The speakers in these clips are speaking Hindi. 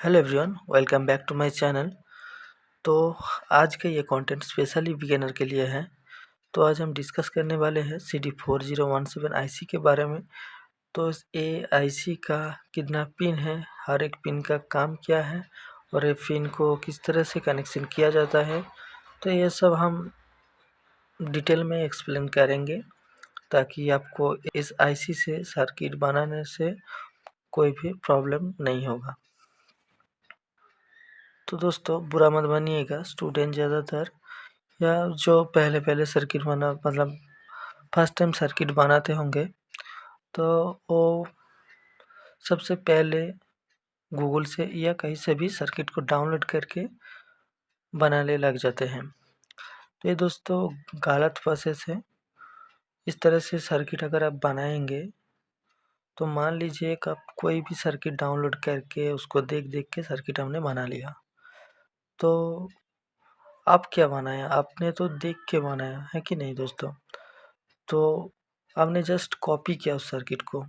Hello everyone, welcome back to my channel. तो आज का ये कंटेंट स्पेशली बिगिनर के लिए है। तो आज हम डिस्कस करने वाले हैं CD4017 आईसी के बारे में। तो इस आईसी का कितना पिन है, हर एक पिन का काम क्या है और ये पिन को किस तरह से कनेक्शन किया जाता है, तो ये सब हम डिटेल में एक्सप्लेन करेंगे ताकि आपको इस आईसी से सर्किट बनाने से कोई भी प्रॉब्लम नहीं होगा। तो दोस्तों बुरा मत मानिएगा, स्टूडेंट ज़्यादातर या जो पहले सर्किट फर्स्ट टाइम सर्किट बनाते होंगे तो वो सबसे पहले गूगल से या कहीं से भी सर्किट को डाउनलोड करके बनाने लग जाते हैं। तो ये दोस्तों गलत प्रोसेस है। इस तरह से सर्किट अगर आप बनाएंगे तो मान लीजिए कि आप कोई भी सर्किट डाउनलोड करके उसको देख देख के सर्किट हमने बना लिया, तो आप क्या बनाया? आपने तो देख के बनाया है कि नहीं दोस्तों? तो आपने जस्ट कॉपी किया उस सर्किट को,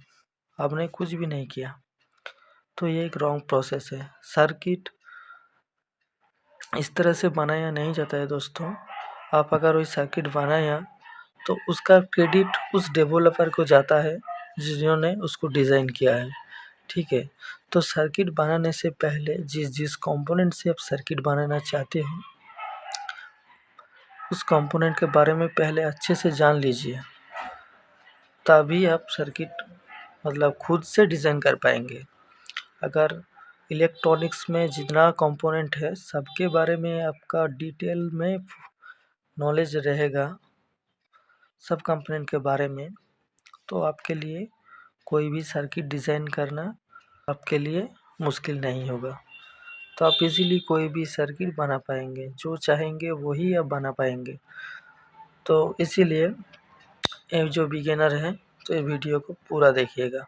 आपने कुछ भी नहीं किया। तो ये एक रॉन्ग प्रोसेस है। सर्किट इस तरह से बनाया नहीं जाता है दोस्तों। आप अगर वही सर्किट बनाया तो उसका क्रेडिट उस डेवलपर को जाता है जिन्होंने उसको डिज़ाइन किया है, ठीक है। तो सर्किट बनाने से पहले जिस जिस कंपोनेंट से आप सर्किट बनाना चाहते हो उस कंपोनेंट के बारे में पहले अच्छे से जान लीजिए, तभी आप सर्किट खुद से डिज़ाइन कर पाएंगे। अगर इलेक्ट्रॉनिक्स में जितना कंपोनेंट है सबके बारे में आपका डिटेल में नॉलेज रहेगा, सब कंपोनेंट के बारे में, तो आपके लिए कोई भी सर्किट डिज़ाइन करना आपके लिए मुश्किल नहीं होगा। तो आप इजीली कोई भी सर्किट बना पाएंगे, जो चाहेंगे वही आप बना पाएंगे। तो इसीलिए ये जो बिगिनर है तो ये वीडियो को पूरा देखिएगा।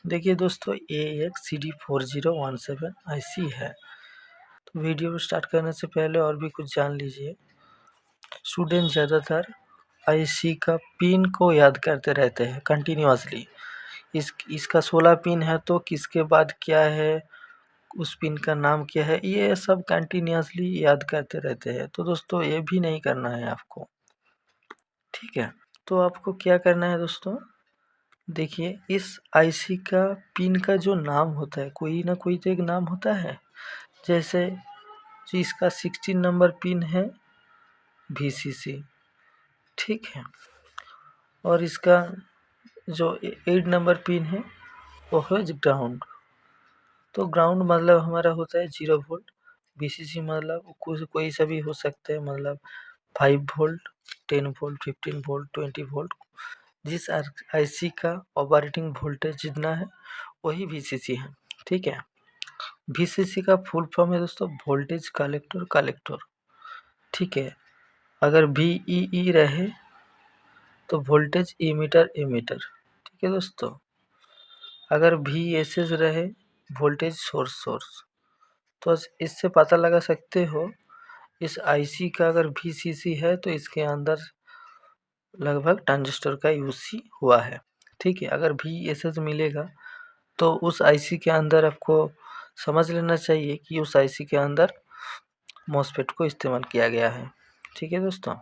देखिए दोस्तों, ये एक CD4017 आईसी है। तो वीडियो को स्टार्ट करने से पहले और भी कुछ जान लीजिए। स्टूडेंट ज़्यादातर आईसी का पिन को याद करते रहते हैं कंटिन्यूअसली। इसका 16 पिन है तो किसके बाद क्या है, उस पिन का नाम क्या है, ये सब कंटिन्यूअसली याद करते रहते हैं। तो दोस्तों ये भी नहीं करना है आपको, ठीक है। तो आपको क्या करना है दोस्तों, देखिए इस आईसी का पिन का जो नाम होता है, कोई ना कोई तो एक नाम होता है। जैसे जो इसका 16 नंबर पिन है VCC, ठीक है। और इसका जो 8 नंबर पिन है वो है ग्राउंड। तो ग्राउंड हमारा होता है 0 वोल्ट। VCC कोई सा भी हो सकते हैं, 5 वोल्ट, 10 वोल्ट, 15 वोल्ट, 20 वोल्ट। जिस आईसी का ऑपरेटिंग वोल्टेज जितना है वही VCC है, ठीक है। VCC का फुल फॉर्म है दोस्तों वोल्टेज कलेक्टर, ठीक है। अगर VEE रहे तो वोल्टेज इमीटर, ठीक है दोस्तों। अगर VSS रहे वोल्टेज सोर्स। तो इससे पता लगा सकते हो इस आईसी का अगर VCC है तो इसके अंदर लगभग ट्रांजिस्टर का यूज ही हुआ है, ठीक है। अगर VSS मिलेगा तो उस आईसी के अंदर आपको समझ लेना चाहिए कि उस आईसी के अंदर मॉसफेट को इस्तेमाल किया गया है, ठीक है दोस्तों।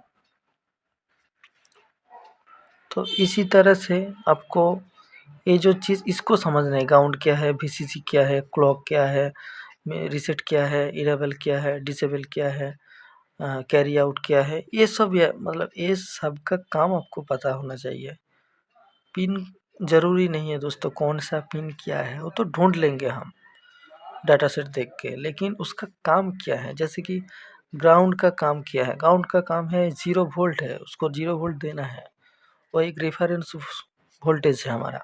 तो इसी तरह से आपको ये जो चीज़ इसको समझना है, ग्राउंड क्या है, VCC क्या है, क्लॉक क्या है, रीसेट क्या है, इनेबल क्या है, डिसेबल क्या है, कैरी आउट क्या है, ये सब ये सब का काम आपको पता होना चाहिए। पिन ज़रूरी नहीं है दोस्तों, कौन सा पिन क्या है वो तो ढूंढ लेंगे हम डाटा सेट देख के, लेकिन उसका काम क्या है। जैसे कि ग्राउंड का काम क्या है, ग्राउंड का काम है 0 वोल्ट है, उसको 0 वोल्ट देना है, वो एक रेफरेंस वोल्टेज है हमारा।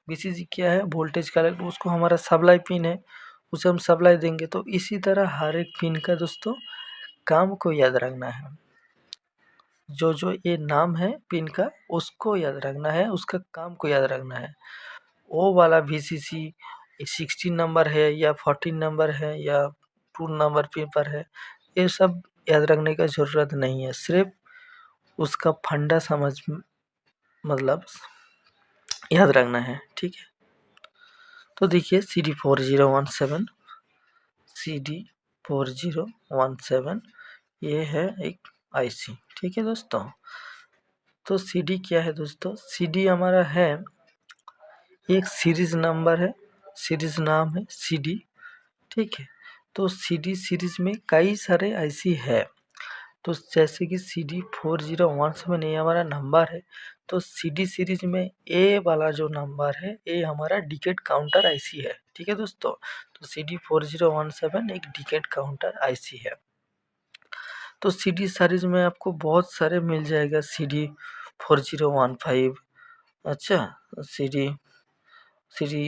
VCC क्या है, वोल्टेज कलेक्ट, उसको हमारा सप्लाई पिन है, उसे हम सप्लाई देंगे। तो इसी तरह हर एक पिन का दोस्तों काम को याद रखना है। जो जो ये नाम है पिन का उसको याद रखना है, उसका काम को याद रखना है। वो वाला VCC 16 नंबर है या 14 नंबर है या 2 नंबर पिन पर है, ये सब याद रखने का ज़रूरत नहीं है। सिर्फ उसका फंडा याद रखना है, ठीक है। तो देखिए CD4017 ये है एक आईसी। ठीक है दोस्तों, तो CD क्या है दोस्तों? CD हमारा है एक सीरीज नंबर है, सीरीज नाम है CD। ठीक है, तो CD सीरीज में कई सारे आईसी है। तो जैसे कि CD4017 ये हमारा नंबर है, तो CD सीरीज में ए वाला जो नंबर है ये हमारा डिकेट काउंटर आईसी है। ठीक है दोस्तों, तो CD4017 एक डिकेट काउंटर आईसी है। तो CD सीरीज में आपको बहुत सारे मिल जाएगा। CD4015, अच्छा, CD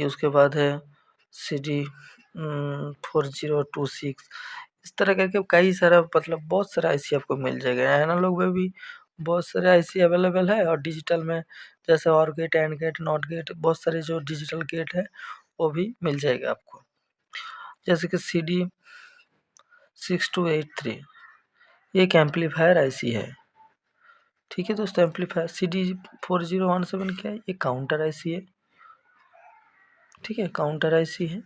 उसके बाद है CD4026, इस तरह करके कई सारा मतलब बहुत सारा आईसी आपको मिल जाएगा। एनालॉग में भी बहुत सारे आईसी अवेलेबल है, और डिजिटल में जैसे OR gate, AND gate, NOT gate, बहुत सारे जो डिजिटल गेट है वो भी मिल जाएगा आपको। जैसे कि CD6283 ये एक एम्पलीफायर आईसी है। ठीक है दोस्तों, एम्पलीफायर। CD4017 क्या है? ये काउंटर आईसी है। ठीक है, काउंटर आईसी है।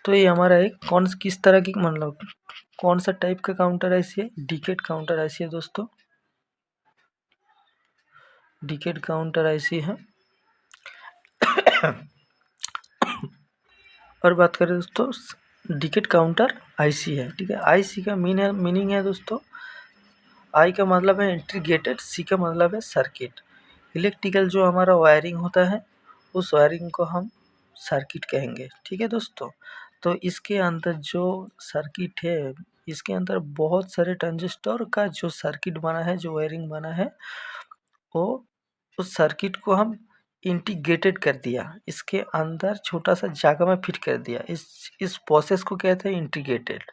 तो ये हमारा एक किस तरह की मतलब कौन सा टाइप का काउंटर आईसी है? डिकेट काउंटर आईसी है दोस्तों, डिकेट काउंटर आईसी है। और बात करें दोस्तों, डिकेट काउंटर आईसी है। ठीक है, आईसी का मीनिंग है दोस्तों, आई का मतलब है इंटीग्रेटेड, सी का मतलब है सर्किट। इलेक्ट्रिकल जो हमारा वायरिंग होता है उस वायरिंग को हम सर्किट कहेंगे। ठीक है दोस्तों, तो इसके अंदर जो सर्किट है, इसके अंदर बहुत सारे ट्रांजिस्टर का जो सर्किट बना है, जो वायरिंग बना है, वो उस सर्किट को हम इंटीग्रेटेड कर दिया, इसके अंदर छोटा सा जगह में फिट कर दिया। इस प्रोसेस को कहते हैं इंटीग्रेटेड।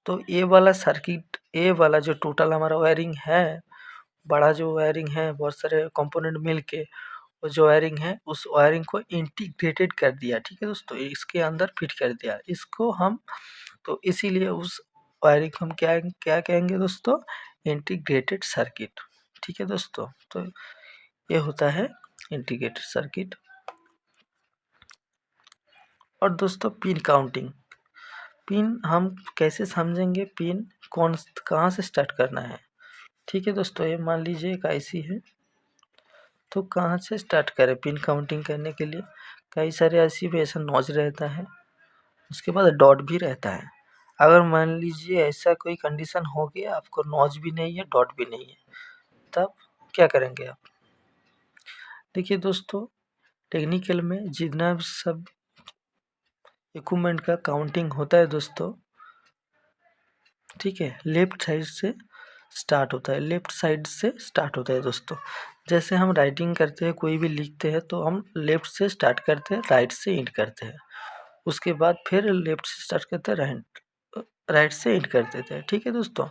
तो ये वाला सर्किट, ये वाला जो टोटल हमारा वायरिंग है, बड़ा जो वायरिंग है, बहुत सारे कंपोनेंट मिल के वो जो वायरिंग है, उस वायरिंग को इंटीग्रेटेड कर दिया। ठीक है दोस्तों, इसके अंदर फिट कर दिया इसको हम, तो इसीलिए उस वायरिंग को हम क्या क्या कहेंगे दोस्तों? Integrated circuit. ठीक है दोस्तों, तो ये होता है इंटीग्रेटेड सर्किट। और दोस्तों पिन काउंटिंग, पिन हम कैसे समझेंगे? पिन कहाँ से स्टार्ट करना है? ठीक है दोस्तों, ये मान लीजिए एक आईसी है, तो कहाँ से स्टार्ट करें पिन काउंटिंग करने के लिए? कई सारे आईसी में ऐसा नॉच रहता है, उसके बाद डॉट भी रहता है। अगर मान लीजिए ऐसा कोई कंडीशन हो गया, आपको नॉच भी नहीं है, डॉट भी नहीं है, तब क्या करेंगे आप? देखिए दोस्तों, टेक्निकल में जितना भी सब इक्विपमेंट का काउंटिंग होता है दोस्तों, ठीक है, लेफ्ट साइड से स्टार्ट होता है, लेफ्ट साइड से स्टार्ट होता है दोस्तों। जैसे हम राइटिंग करते हैं, कोई भी लिखते हैं, तो हम लेफ्ट से स्टार्ट करते हैं, राइट से एंड करते हैं, उसके बाद फिर लेफ्ट से स्टार्ट करते हैं, राइट से एंड कर देते हैं। ठीक है दोस्तों,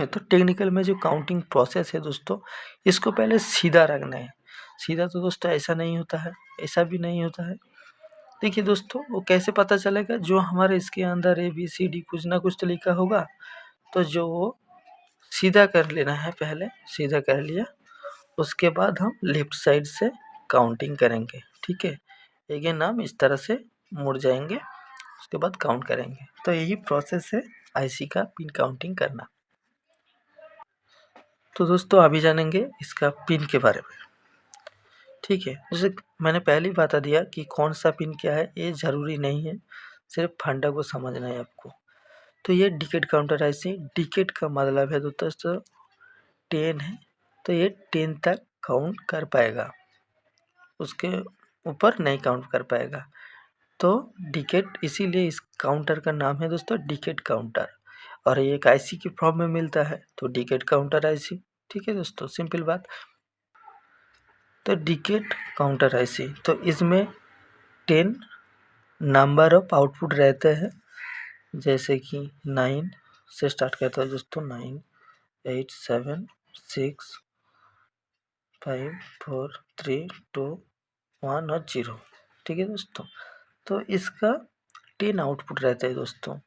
तो टेक्निकल में जो काउंटिंग प्रोसेस है दोस्तों, इसको पहले सीधा रखना है। सीधा तो दोस्तों ऐसा नहीं होता है, ऐसा भी नहीं होता है। देखिए दोस्तों, वो कैसे पता चलेगा? जो हमारे इसके अंदर ABCD कुछ ना कुछ तो लिखा होगा, तो जो वो सीधा कर लेना है, पहले सीधा कर लिया, उसके बाद हम लेफ्ट साइड से काउंटिंग करेंगे। ठीक है, अगेन हम इस तरह से मुड़ जाएंगे, उसके बाद काउंट करेंगे। तो यही प्रोसेस है आईसी का पिन काउंटिंग करना। तो दोस्तों अभी जानेंगे इसका पिन के बारे में। ठीक है, जैसे मैंने पहले ही बता दिया कि कौन सा पिन क्या है, ये ज़रूरी नहीं है, सिर्फ फंडा को समझना है आपको। तो ये डिकेट काउंटर आईसी, डिकेट का मतलब है दोस्तों 10 है, तो ये 10 तक काउंट कर पाएगा, उसके ऊपर नहीं काउंट कर पाएगा। तो डिकेट, इसीलिए इस काउंटर का नाम है दोस्तों डिकेट काउंटर, और ये एक आईसी की फॉर्म में मिलता है, तो डिकेट काउंटर आईसी। ठीक है दोस्तों, सिंपल बात। तो डिकेट काउंटर आईसी, तो इसमें 10 नंबर ऑफ आउटपुट रहते हैं, जैसे कि 9 से स्टार्ट करता है दोस्तों, 9 8 7 6 5 4 3 2 1 और 0। ठीक है दोस्तों, तो इसका 10 आउटपुट रहता है दोस्तों।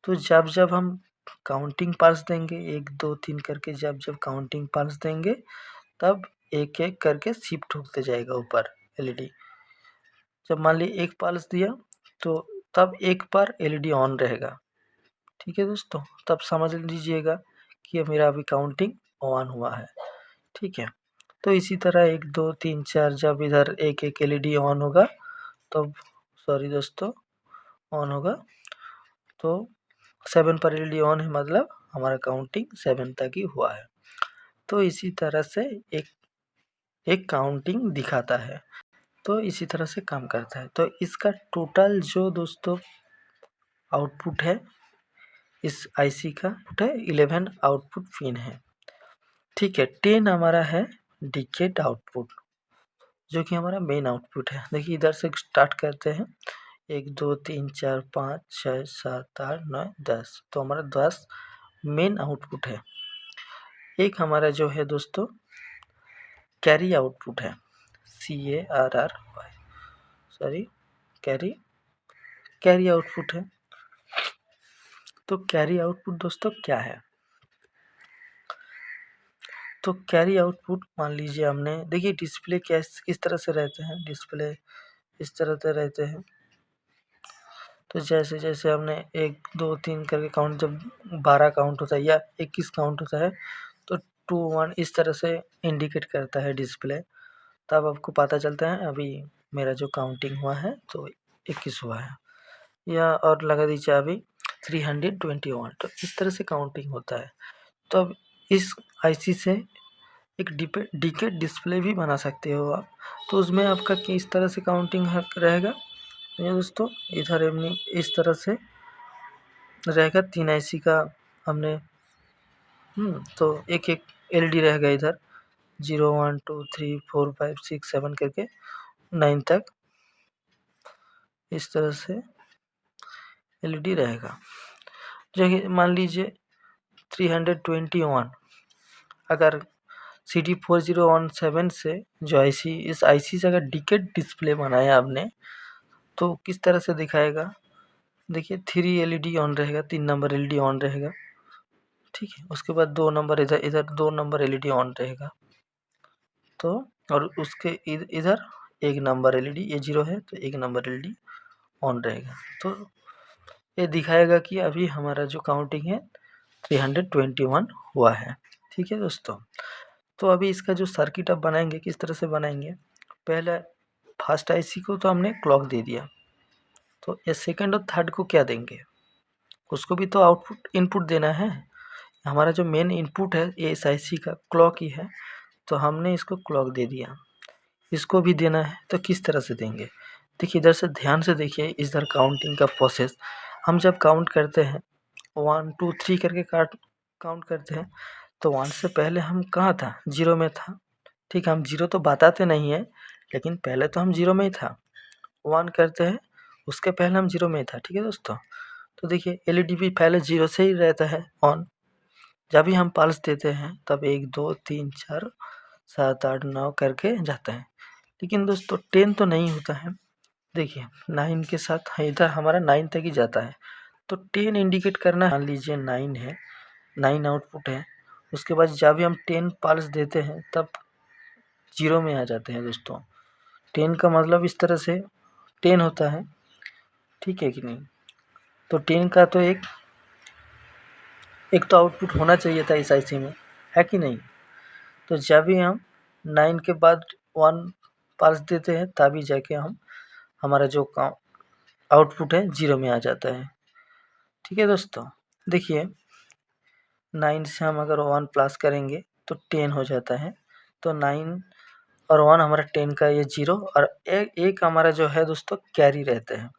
तो जब जब हम काउंटिंग पल्स देंगे, 1 2 3 करके जब जब काउंटिंग पल्स देंगे, तब एक एक करके शिफ्ट होते जाएगा ऊपर एलईडी। जब मान ली एक पल्स दिया तो तब एक बार एलईडी ऑन रहेगा। ठीक है दोस्तों, तब समझ लीजिएगा कि ये मेरा अभी काउंटिंग ऑन हुआ है। ठीक है, तो इसी तरह 1 2 3 4 जब इधर एक एक एलईडी ऑन होगा तब सॉरी दोस्तों ऑन होगा तो 7 पर एलईडी ऑन है, मतलब हमारा काउंटिंग 7 तक ही हुआ है। तो इसी तरह से एक काउंटिंग दिखाता है, तो इसी तरह से काम करता है। तो इसका टोटल जो दोस्तों आउटपुट है इस आईसी का है 11 आउटपुट पिन है। ठीक है, 10 हमारा है डिकेट आउटपुट जो कि हमारा मेन आउटपुट है। देखिए इधर से स्टार्ट करते हैं 1 2 3 4 5 6 7 8 9 10, तो हमारा 10 मेन आउटपुट है। एक हमारा जो है दोस्तों कैरी आउटपुट है, CARRY सॉरी कैरी आउटपुट है। तो कैरी आउटपुट दोस्तों क्या है? तो कैरी आउटपुट मान लीजिए हमने, देखिए डिस्प्ले किस तरह से रहते हैं, डिस्प्ले इस तरह से रहते हैं। तो जैसे जैसे हमने 1 2 3 करके काउंट, जब 12 काउंट होता है या 21 काउंट होता है तो 2 1 इस तरह से इंडिकेट करता है डिस्प्ले, तब आपको पता चलता है अभी मेरा जो काउंटिंग हुआ है तो 21 हुआ है। या और लगा दीजिए अभी 321, तो इस तरह से काउंटिंग होता है। तो अब इस आईसी से एक डिकेट डिस्प्ले भी बना सकते हो आप, तो उसमें आपका किस तरह से काउंटिंग रहेगा ये दोस्तों, इधर हमने इस तरह से रहेगा। 3 आईसी का हमने तो एक एक एलईडी रहेगा इधर 0 1 2 3 4 5 6 7 करके 9 तक इस तरह से एलईडी रहेगा। जो कि मान लीजिए 321 अगर CD4017 से जो आईसी, इस आईसी से अगर डिकेट डिस्प्ले बनाया आपने तो किस तरह से दिखाएगा? देखिए 3 एलईडी ऑन रहेगा, 3 नंबर एलईडी ऑन रहेगा। ठीक है, उसके बाद 2 नंबर इधर 2 नंबर एलईडी ऑन रहेगा। तो और उसके इधर 1 नंबर एलईडी, ये 0 है तो 1 नंबर एलईडी ऑन रहेगा। तो ये दिखाएगा कि अभी हमारा जो काउंटिंग है 321 हुआ है। ठीक है दोस्तों, तो अभी इसका जो सर्किट अब बनाएंगे किस तरह से बनाएंगे? पहले फर्स्ट आईसी को तो हमने क्लॉक दे दिया, तो ये सेकंड और थर्ड को क्या देंगे? उसको भी तो आउटपुट इनपुट देना है। हमारा जो मेन इनपुट है ये इस आईसी का क्लॉक ही है, तो हमने इसको क्लॉक दे दिया। इसको भी देना है, तो किस तरह से देंगे? देखिए इधर से ध्यान से देखिए, इधर काउंटिंग का प्रोसेस हम जब काउंट करते हैं 1 2 3 करके काउंट करते हैं तो 1 से पहले हम कहाँ था? 0 में था। ठीक है, हम 0 तो बताते नहीं है, लेकिन पहले तो हम 0 में ही था। 1 करते हैं उसके पहले हम 0 में ही था। ठीक है दोस्तों, तो देखिए एलईडी भी पहले 0 से ही रहता है ऑन। जब भी हम पल्स देते हैं तब 1 2 3 4 7 8 9 करके जाता है, लेकिन दोस्तों 10 तो नहीं होता है। देखिए 9 के साथ इधर हमारा 9 तक ही जाता है, तो 10 इंडिकेट करना, मान लीजिए 9 है, 9 आउटपुट है। उसके बाद जब भी हम 10 पल्स देते हैं तब 0 में आ जाते हैं दोस्तों। 10 का मतलब इस तरह से 10 होता है, ठीक है कि नहीं? तो 10 का तो एक तो आउटपुट होना चाहिए था इस आईसी में, है कि नहीं? तो जब भी हम 9 के बाद 1 पल्स देते हैं तभी जाके हमारा जो आउटपुट है 0 में आ जाता है। ठीक है दोस्तों, देखिए 9 से हम अगर 1 प्लस करेंगे तो 10 हो जाता है। तो 9 और 1 हमारा 10 का ये 0, और एक हमारा जो है दोस्तों कैरी रहते हैं।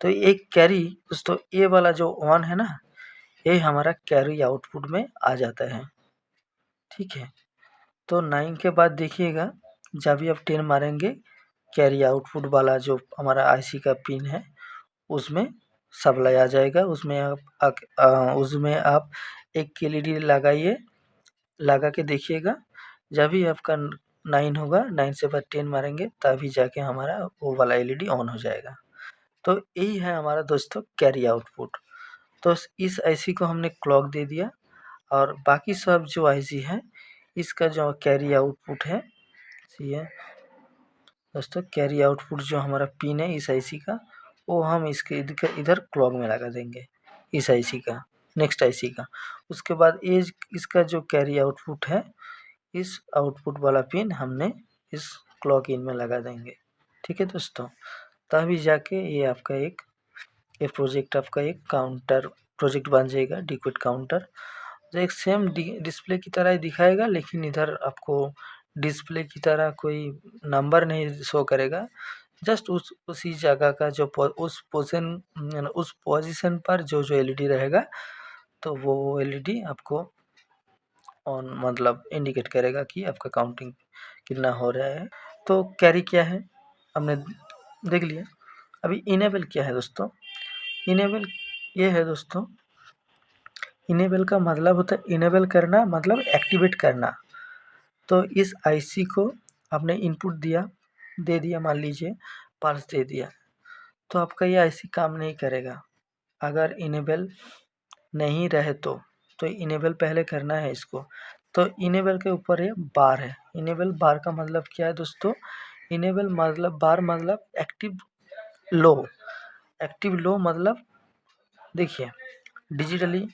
तो एक कैरी दोस्तों, ये वाला जो 1 है ना, ये हमारा कैरी आउटपुट में आ जाता है। ठीक है, तो 9 के बाद देखिएगा जब भी आप 10 मारेंगे, कैरी आउटपुट वाला जो हमारा आईसी का पिन है उसमें सप्लाई आ जाएगा। उसमें आप एक एलईडी लगाइए, लगा के देखिएगा। जब भी आपका 9 होगा, 9 से बाद 10 मारेंगे तभी जाके हमारा वो वाला एलईडी ऑन हो जाएगा। तो यही है हमारा दोस्तों कैरी आउटपुट। तो इस आईसी को हमने क्लॉक दे दिया, और बाकी सब जो आईसी है इसका जो कैरी आउटपुट है ये दोस्तों कैरी आउटपुट जो हमारा पिन है इस आईसी का, वो हम इसके इधर क्लॉक में लगा देंगे, इस आईसी का, नेक्स्ट आईसी का। उसके बाद एज इसका जो कैरी आउटपुट है, इस आउटपुट वाला पिन हमने इस क्लॉक इन में लगा देंगे। ठीक है दोस्तों, तभी जाके ये आपका ये प्रोजेक्ट आपका एक काउंटर प्रोजेक्ट बन जाएगा, डिकोड काउंटर, जो एक सेम डिस्प्ले की तरह ही दिखाएगा, लेकिन इधर आपको डिस्प्ले की तरह कोई नंबर नहीं शो करेगा। जस्ट उसी जगह का जो उस पोजीशन पर जो एलईडी रहेगा, तो वो एलईडी आपको ऑन मतलब इंडिकेट करेगा कि आपका काउंटिंग कितना हो रहा है। तो कैरी क्या है हमने देख लिया। अभी इनेबल क्या है दोस्तों? इनेबल ये है दोस्तों, इनेबल का मतलब होता है इनेबल करना, मतलब एक्टिवेट करना। तो इस आईसी को आपने इनपुट दे दिया, मान लीजिए पल्स दे दिया, तो आपका ये आईसी काम नहीं करेगा अगर इनेबल नहीं रहे तो इनेबल पहले करना है इसको। तो इनेबल के ऊपर ये बार है। इनेबल बार का मतलब क्या है दोस्तों? इनेबल मतलब बार मतलब एक्टिव लो मतलब देखिए, डिजिटली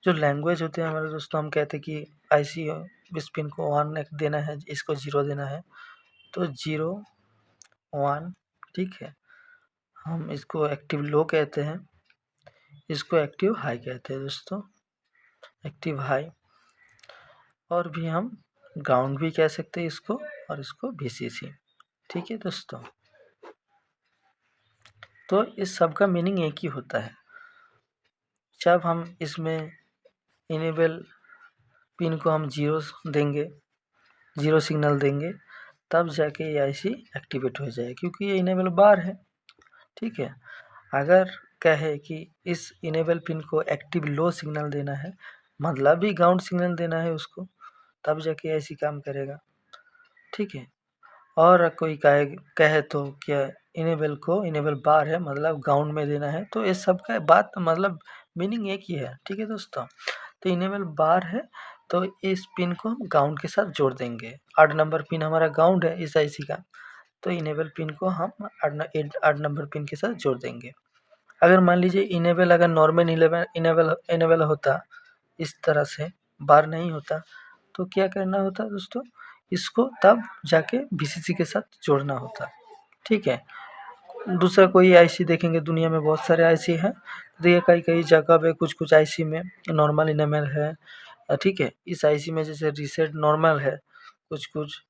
जो लैंग्वेज होते हैं हमारे दोस्तों, हम कहते हैं कि आईसी इस पिन को 1 देना है, इसको 0 देना है, तो 0 1 ठीक है, हम इसको एक्टिव लो कहते हैं, इसको एक्टिव हाई कहते हैं दोस्तों, एक्टिव हाई। और भी हम ग्राउंड भी कह सकते हैं इसको, और इसको वीसीसी। ठीक है दोस्तों, तो इस सब का मीनिंग एक ही होता है। जब हम इसमें इनेबल पिन को हम 0 देंगे, 0 सिग्नल देंगे, तब जाके ये आईसी एक्टिवेट हो जाए, क्योंकि ये इनेबल बार है। ठीक है, अगर कहे कि इस इनेबल पिन को एक्टिव लो सिग्नल देना है, मतलब भी ग्राउंड सिग्नल देना है उसको, तब जाके आईसी काम करेगा। ठीक है, और कोई कहे तो क्या इनेबल बार है मतलब ग्राउंड में देना है, तो इस सब का बात मतलब मीनिंग एक ही है। ठीक है दोस्तों, तो इनेबल बार है, तो इस पिन को हम ग्राउंड के साथ जोड़ देंगे। 8 नंबर पिन हमारा ग्राउंड है इस आईसी का, तो इनेबल पिन को हम 8 नंबर पिन के साथ जोड़ देंगे। अगर मान लीजिए इनेबल अगर नॉर्मल इनेबल होता, इस तरह से बार नहीं होता, तो क्या करना होता दोस्तों? इसको तब जाके वीसीसी के साथ जोड़ना होता। ठीक है, दूसरा कोई आईसी देखेंगे, दुनिया में बहुत सारे आईसी हैं, देखिए कई जगह पे कुछ आईसी में नॉर्मल इनेबल है। ठीक है, इस आईसी में जैसे रीसेट नॉर्मल है, कुछ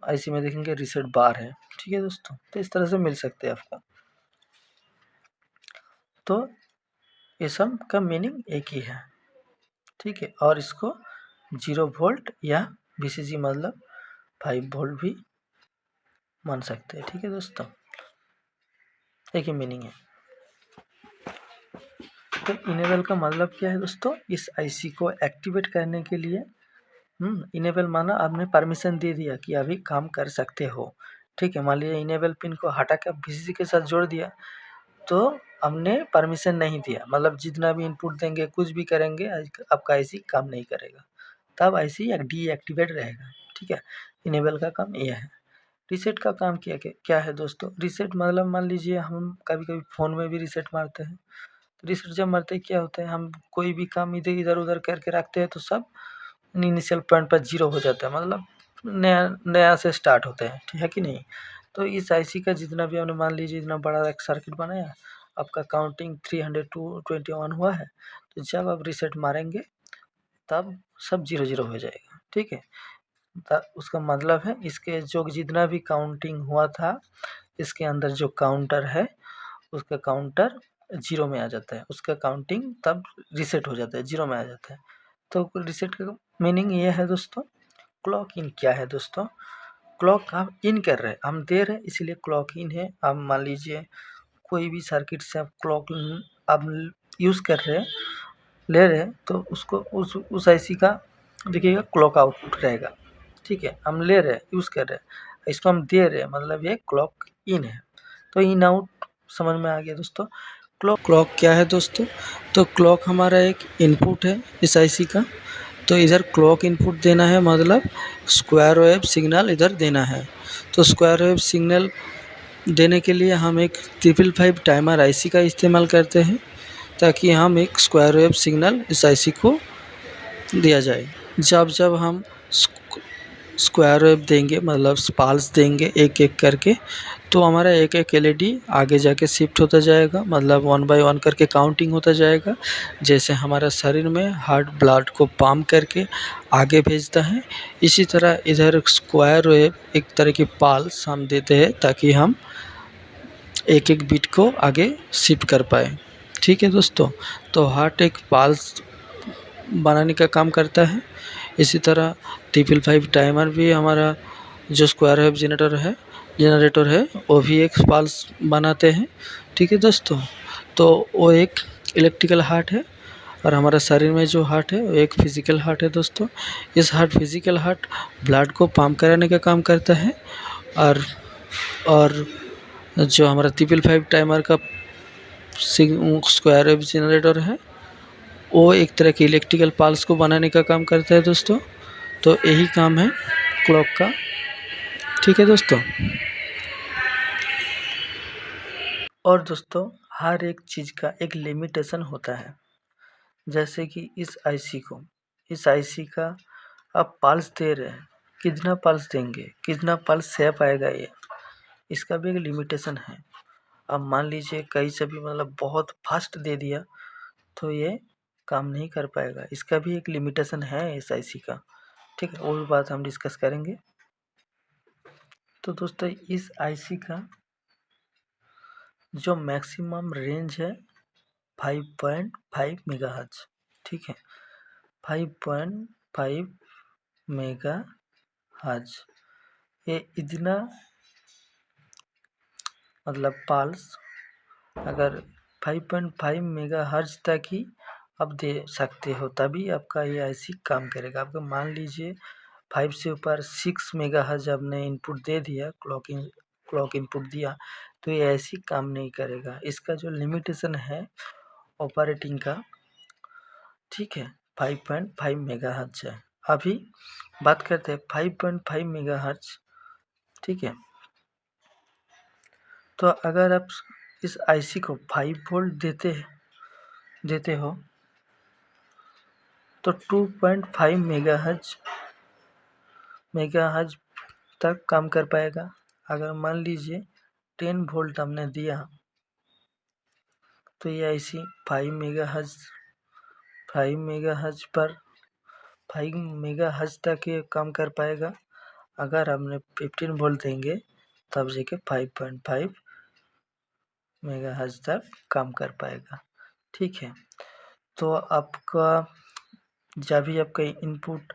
आईसी में देखेंगे रीसेट बार है। ठीक है दोस्तों, तो इस तरह से मिल सकते हैं आपको। तो ये सब का मीनिंग एक ही है। ठीक है, और इसको 0 वोल्ट या वीसीसी मतलब 5 वोल्ट भी मान सकते हैं। ठीक है दोस्तों, एक ही मीनिंग है। तो इनेबल का मतलब क्या है दोस्तों? इस आईसी को एक्टिवेट करने के लिए इनेबल माना आपने परमिशन दे दिया कि अभी काम कर सकते हो। ठीक है, मान लीजिए इनेबल पिन को हटा कर वीसीसी के साथ जोड़ दिया, तो हमने परमिशन नहीं दिया, मतलब जितना भी इनपुट देंगे, कुछ भी करेंगे, आपका आईसी काम नहीं करेगा, तब आईसी डीएक्टिवेट रहेगा। ठीक है, इनेबल का काम यह है। रीसेट का काम क्या है दोस्तों? रीसेट मतलब मान लीजिए हम कभी कभी फ़ोन में भी रीसेट मारते हैं, तो रीसेट जब मारते हैं क्या होता है, हम कोई भी काम इधर उधर करके रखते हैं, तो सब इनिशियल पॉइंट पर 0 हो जाता है, मतलब नया से स्टार्ट होता है। ठीक है कि नहीं? तो इस आईसी का जितना भी हमने मान लीजिए इतना बड़ा एक सर्किट बनाया, आपका काउंटिंग 321 हुआ है, तो जब आप रीसेट मारेंगे तब सब 0 हो जाएगा। ठीक है, उसका मतलब है इसके जो जितना भी काउंटिंग हुआ था, इसके अंदर जो काउंटर है, उसका काउंटर 0 में आ जाता है, उसका काउंटिंग तब रीसेट हो जाता है, 0 में आ जाता है। तो रीसेट का मीनिंग ये है दोस्तों। क्लॉक इन क्या है दोस्तों? क्लॉक आप इन कर रहे हैं, हम दे रहे हैं, इसलिए क्लॉक इन है। आप मान लीजिए कोई भी सर्किट से आप क्लॉक आप यूज़ कर रहे हैं, ले रहे हैं, तो उसको उस आईसी का देखिएगा क्लॉक आउटपुट रहेगा। ठीक है, हम ले रहे हैं, यूज़ कर रहे हैं, इसको हम दे रहे हैं, मतलब ये क्लॉक इन है। तो इन आउट समझ में आ गया दोस्तों। क्लॉक क्या है दोस्तों? तो क्लॉक हमारा एक इनपुट है इस आईसी का, तो इधर क्लॉक इनपुट देना है, मतलब स्क्वायर वेव सिग्नल इधर देना है। तो स्क्वायर वेव सिग्नल देने के लिए हम एक 555 टाइमर आईसी का इस्तेमाल करते हैं, ताकि हम एक स्क्वायर वेव सिग्नल इस आईसी को दिया जाए। जब जब हम स्क्वायर वेव देंगे, मतलब पाल्स देंगे एक एक करके, तो हमारा एक एक एलईडी आगे जाके शिफ्ट होता जाएगा, मतलब 1 बाय 1 करके काउंटिंग होता जाएगा। जैसे हमारा शरीर में हार्ट ब्लड को पंप करके आगे भेजता है, इसी तरह इधर स्क्वायर वेव एक तरह की पाल्स हम देते हैं, ताकि हम एक एक बीट को आगे शिफ्ट कर पाए। ठीक है दोस्तों, तो हार्ट एक पाल्स बनाने का काम करता है। इसी तरह 555 टाइमर भी हमारा जो स्क्वायर वेव जनरेटर है वो भी एक पल्स बनाते हैं। ठीक है दोस्तों, तो वो एक इलेक्ट्रिकल हार्ट है, और हमारा शरीर में जो हार्ट है वो एक फिजिकल हार्ट है दोस्तों। इस फिजिकल हार्ट ब्लड को पंप कराने का काम करता है, और और जो हमारा 555 टाइमर का स्क्वायर वेव जनरेटर है वो एक तरह के इलेक्ट्रिकल पल्स को बनाने का काम करता है दोस्तों। तो यही काम है क्लॉक का। ठीक है दोस्तों, और दोस्तों हर एक चीज़ का एक लिमिटेशन होता है। जैसे कि इस आईसी का आप पल्स दे रहे हैं, कितना पल्स देंगे, कितना पल्स सह पाएगा ये, इसका भी एक लिमिटेशन है। अब मान लीजिए कहीं से भी मतलब बहुत फास्ट दे दिया तो ये काम नहीं कर पाएगा, इसका भी एक लिमिटेशन है इस आईसी का। ठीक है, वो भी बात हम डिस्कस करेंगे। तो दोस्तों इस आईसी का जो मैक्सिमम रेंज है 5.5 मेगाहर्ट्ज। ठीक है, 5.5 मेगाहर्ट्ज, ये इतना मतलब पल्स अगर 5.5 मेगाहर्ट्ज तक ही आप दे सकते हो, तभी आपका ये आईसी काम करेगा। आपको मान लीजिए 5 से ऊपर 6 मेगाहर्ट्ज आपने इनपुट दे दिया, क्लॉक इनपुट दिया, तो ये ऐसी काम नहीं करेगा। इसका जो लिमिटेशन है ऑपरेटिंग का, ठीक है, 5.5 मेगाहर्ट्ज है। अभी बात करते हैं 5.5 मेगाहर्ट्ज। ठीक है, तो अगर आप इस आईसी को 5 वोल्ट देते हो तो 2.5 मेगाहर्ट्ज तक काम कर पाएगा। अगर मान लीजिए 10 वोल्ट हमने दिया तो ये आईसी 5 मेगाहर्ट्ज तक ये काम कर पाएगा। अगर हमने 15 वोल्ट देंगे तब जाके 5.5 मेगाहर्ट्ज तक काम कर पाएगा। ठीक है, तो आपका जब भी आपका इनपुट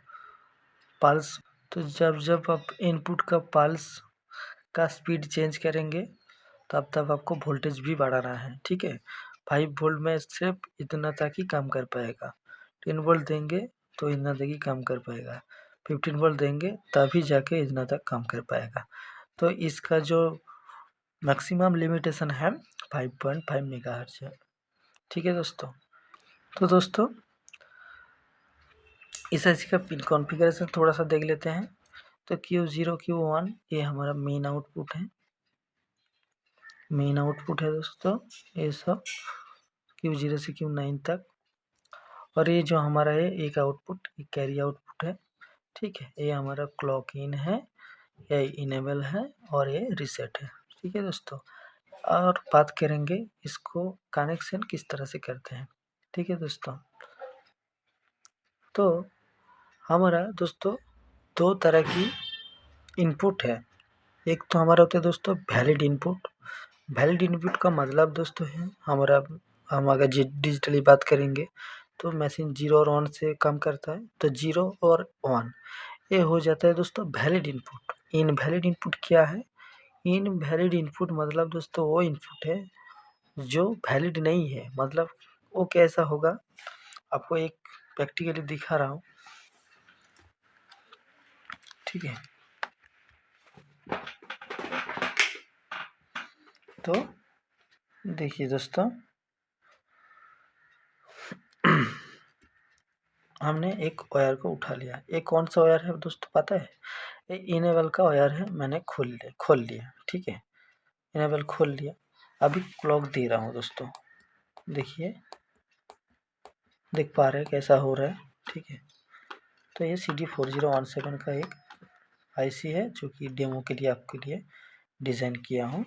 पल्स, तो जब आप इनपुट का पल्स का स्पीड चेंज करेंगे तब आपको वोल्टेज भी बढ़ाना है। ठीक है, 5 वोल्ट में सिर्फ इतना तक ही काम कर पाएगा। 10 वोल्ट देंगे तो इतना तक ही काम कर पाएगा, 15 वोल्ट देंगे तभी जाके इतना तक काम कर पाएगा। तो इसका जो मैक्सिमम लिमिटेशन है 5.5 मेगाहर्ट्ज है। ठीक है दोस्तों, तो दोस्तों इस आईसी का पिन कॉन्फ़िगरेशन थोड़ा सा देख लेते हैं। तो Q0 Q1 ये हमारा मेन आउटपुट है दोस्तों, ये सब Q0 से Q9 तक। और ये जो हमारा है एक आउटपुट, एक कैरी आउटपुट है। ठीक है, ये हमारा क्लॉक इन है, ये इनेबल है, और ये रीसेट है। ठीक है दोस्तों, और बात करेंगे इसको कनेक्शन किस तरह से करते हैं। ठीक है दोस्तों, तो हमारा दोस्तों दो तरह की इनपुट है। एक तो हमारा होता है दोस्तों वैलिड इनपुट। वैलिड इनपुट का मतलब दोस्तों है हमारा, हम अगर डिजिटली बात करेंगे तो मशीन 0 और 1 से काम करता है, तो 0 और 1 ये हो जाता है दोस्तों वैलिड इनपुट। इनवैलिड इनपुट क्या है? इनवैलिड इनपुट मतलब दोस्तों वो इनपुट है जो वैलिड नहीं है। मतलब वो कैसा होगा, आपको एक प्रैक्टिकली दिखा रहा हूँ। ठीक है, तो देखिए दोस्तों हमने एक वायर को उठा लिया। ये कौन सा वायर है दोस्तों पता है? ये इनेबल का वायर है। मैंने खोल लिया, ठीक है। इनेबल खोल लिया। अभी क्लॉक दे रहा हूँ दोस्तों, देखिए, देख पा रहे हैं कैसा हो रहा है, ठीक है। तो ये CD4017 का एक आईसी है जो कि डेमो के लिए आपके लिए डिज़ाइन किया हूँ,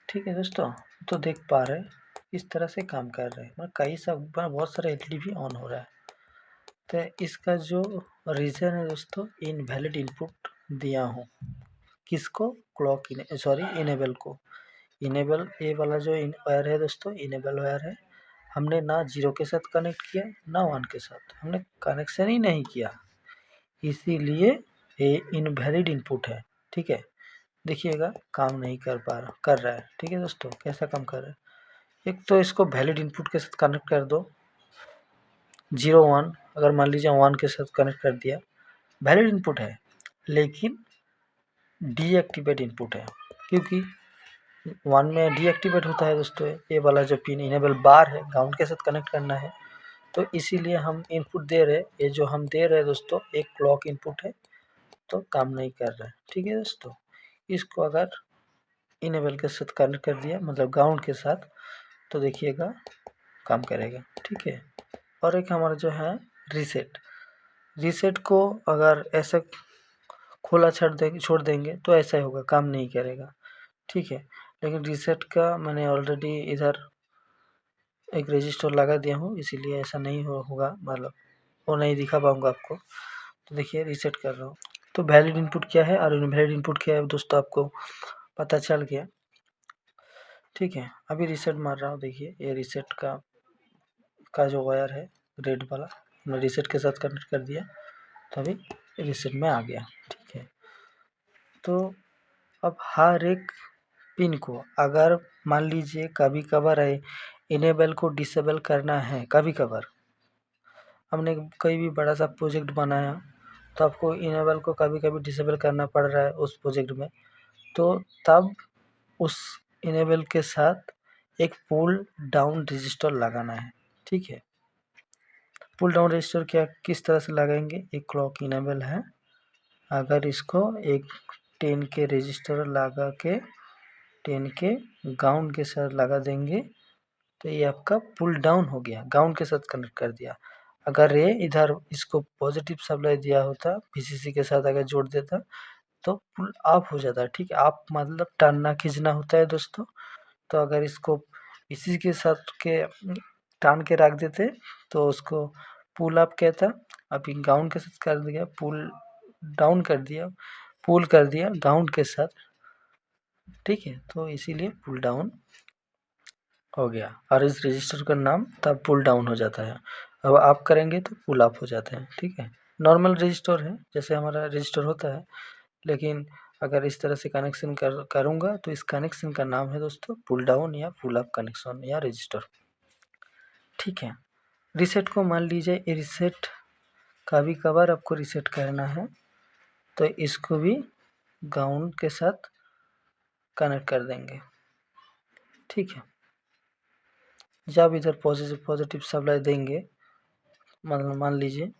ठीक है दोस्तों। तो देख पा रहे हैं इस तरह से काम कर रहे हैं, मतलब कई सब बहुत सारा एलईडी भी ऑन हो रहा है। तो इसका जो रीज़न है दोस्तों, इनवैलिड इनपुट दिया हूँ। किसको? क्लॉक इनेबल को। इनेबल ये वाला जो वायर है दोस्तों, इनेबल वायर है। हमने ना 0 के साथ कनेक्ट किया ना 1 के साथ, हमने कनेक्शन ही नहीं किया, इसीलिए ये इनवैलिड इनपुट है, ठीक है। देखिएगा काम नहीं कर रहा है, ठीक है दोस्तों। कैसा काम कर रहा है? एक तो इसको वैलिड इनपुट के साथ कनेक्ट कर दो, 0 1, अगर मान लीजिए 1 के साथ कनेक्ट कर दिया, वैलिड इनपुट है लेकिन डीएक्टिवेट इनपुट है, क्योंकि 1 में डीएक्टिवेट होता है दोस्तों। ये वाला जो पिन इनेबल बार है, ग्राउंड के साथ कनेक्ट करना है, तो इसीलिए हम इनपुट दे रहे हैं। ये जो हम दे रहे हैं दोस्तों, एक क्लॉक इनपुट है, तो काम नहीं कर रहा है, ठीक है दोस्तों। इसको अगर इनेबल के साथ कनेक्ट कर दिया, मतलब ग्राउंड के साथ, तो देखिएगा काम करेगा, ठीक है। और एक हमारा जो है रीसेट को अगर ऐसे खुला छोड़ देंगे तो ऐसा ही होगा, काम नहीं करेगा, ठीक है। लेकिन रीसेट का मैंने ऑलरेडी इधर एक रजिस्टर लगा दिया हूँ, इसीलिए ऐसा नहीं होगा, मतलब वो नहीं दिखा पाऊँगा आपको। तो देखिए रीसेट कर रहा हूँ, तो वैलिड इनपुट क्या है और इनवैलिड इनपुट क्या है दोस्तों आपको पता चल गया, ठीक है। अभी रीसेट मार रहा हूँ, देखिए ये रीसेट का जो वायर है रेड वाला, मैं रीसेट के साथ कनेक्ट कर दिया, तो अभी रीसेट में आ गया, ठीक है। तो अब हर एक पिन को अगर मान लीजिए कभी कभार है इनेबल को डिसेबल करना है, कभी कभार हमने कोई भी बड़ा सा प्रोजेक्ट बनाया तो आपको इनेबल को कभी कभी डिसेबल करना पड़ रहा है उस प्रोजेक्ट में, तो तब उस इनेबल के साथ एक पुल डाउन रजिस्टर लगाना है, ठीक है। पुल डाउन रजिस्टर क्या किस तरह से लगाएंगे? एक क्लॉक इनेबल है, अगर इसको एक 10 के रजिस्टर लगा के 10 के ग्राउंड के साथ लगा देंगे, तो ये आपका पुल डाउन हो गया, ग्राउंड के साथ कनेक्ट कर दिया। अगर ये इधर इसको पॉजिटिव सप्लाई दिया होता, वीसीसी के साथ अगर जोड़ देता, तो पुल ऑफ हो जाता, ठीक है। आप मतलब टानना खींचना होता है दोस्तों, तो अगर इसको वीसीसी के साथ के टान के रख देते तो उसको पुल अप कहता। अभी ग्राउंड के साथ कर दिया, पुल डाउन कर दिया, पुल कर दिया ग्राउंड के साथ, ठीक है। तो इसीलिए पुल डाउन हो गया और इस रजिस्टर का नाम तब पुल डाउन हो जाता है। अब आप करेंगे तो पुल अप हो जाते हैं, ठीक है। नॉर्मल रजिस्टर है जैसे हमारा रजिस्टर होता है, लेकिन अगर इस तरह से कनेक्शन करूँगा तो इस कनेक्शन का नाम है दोस्तों पुल डाउन या पुल अप कनेक्शन या रजिस्टर, ठीक है। रीसेट को मान लीजिए ये रीसेट कभी कभार आपको रीसेट करना है, तो इसको भी ग्राउंड के साथ कनेक्ट कर देंगे, ठीक है। जब इधर पॉजिटिव सप्लाई देंगे, मतलब मान लीजिए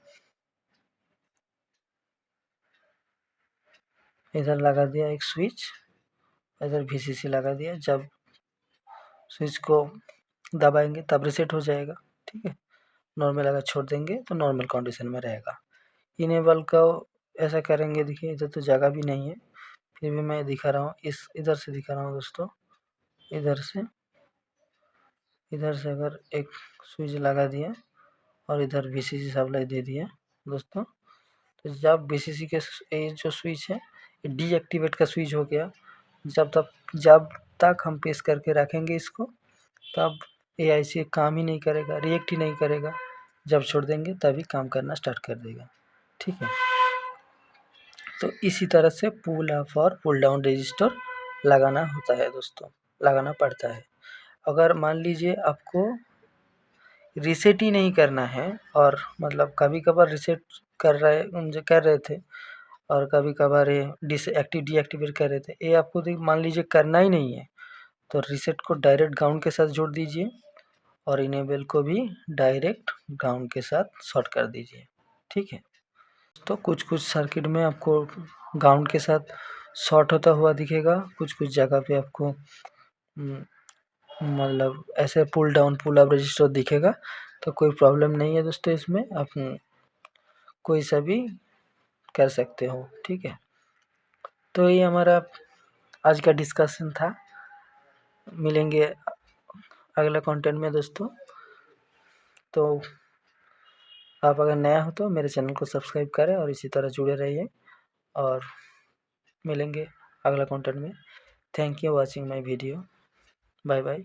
इधर लगा दिया एक स्विच, इधर वीसीसी लगा दिया, जब स्विच को दबाएंगे तब रीसेट हो जाएगा, ठीक है। नॉर्मल अगर छोड़ देंगे तो नॉर्मल कंडीशन में रहेगा। इनेबल का ऐसा करेंगे, देखिए इधर तो जगह भी नहीं है, फिर भी मैं दिखा रहा हूँ, इधर से दिखा रहा हूँ दोस्तों। इधर से अगर एक स्विच लगा दिया और इधर वीसीसी सप्लाई दे दिया दोस्तों, तो जब वीसीसी के ये जो स्विच है ये डीएक्टिवेट का स्विच हो गया। जब तक हम प्रेस करके रखेंगे इसको, तब एआईसी काम ही नहीं करेगा, रिएक्ट ही नहीं करेगा। जब छोड़ देंगे तभी काम करना स्टार्ट कर देगा, ठीक है। तो इसी तरह से पुल अप और पुल डाउन रजिस्टर लगाना होता है दोस्तों, लगाना पड़ता है। अगर मान लीजिए आपको रीसेट ही नहीं करना है, और मतलब कभी कभार रीसेट कर रहे थे और कभी कभार ये डीएक्टिवेट कर रहे थे, ये आपको मान लीजिए करना ही नहीं है, तो रीसेट को डायरेक्ट ग्राउंड के साथ जोड़ दीजिए और इनेबल को भी डायरेक्ट ग्राउंड के साथ शॉर्ट कर दीजिए। ठीक है, तो कुछ कुछ सर्किट में आपको ग्राउंड के साथ शॉर्ट होता हुआ दिखेगा, कुछ कुछ जगह पे आपको मतलब ऐसे pull down pull up register दिखेगा। तो कोई प्रॉब्लम नहीं है दोस्तों, इसमें आप कोई सा भी कर सकते हो। ठीक है, तो ये हमारा आज का डिस्कशन था। मिलेंगे अगला कंटेंट में दोस्तों। तो आप अगर नया हो तो मेरे चैनल को सब्सक्राइब करें और इसी तरह जुड़े रहिए, और मिलेंगे अगला कंटेंट में। Thank you watching my video. Bye bye.